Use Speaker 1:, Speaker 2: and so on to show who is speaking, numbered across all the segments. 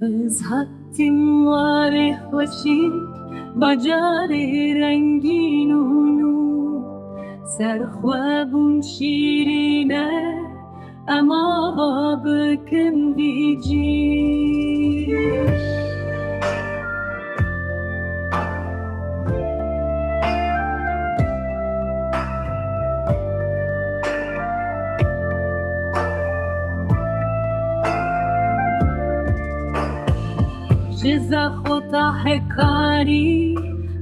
Speaker 1: از حتیم واره خوشی با جاره رنگینونو سرخوابون شیرینه اما با بکن بیجی جزا خطا حكاري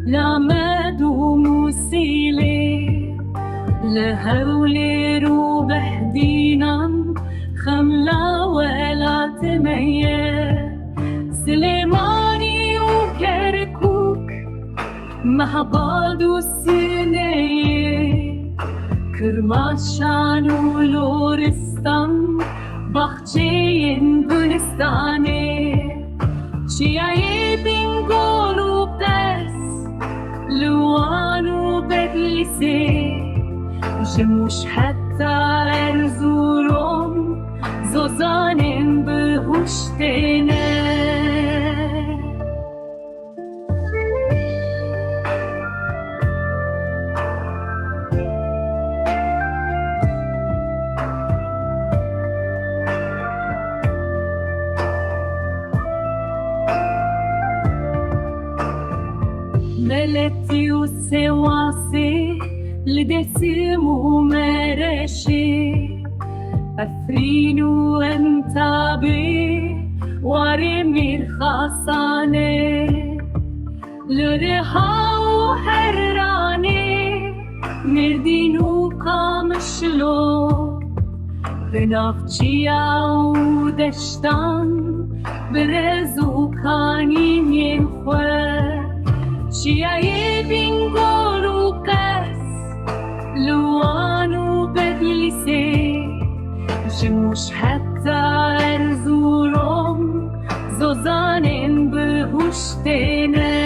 Speaker 1: لا مدو موسيلي لهولي روبح دينا خملا ولا تمية سليماني وكركوك محباد السنية كرماشان ولورستان بخشين بلستاني شیعی بینگولو بس لوانو بدلیسه جموش حتی ارزورم زوزانم بهشتنه ملتي وسواسي لدسم ومرشي أفرين وانتابي وارمي الخاصاني لرها وحراني مردين وقامشلو بنافجيا ودشتان برزو كانين ينخوة شیعی بینگولو قس لوانو بدلیسه جموش حتی ارزورم زوزانم بهشتنه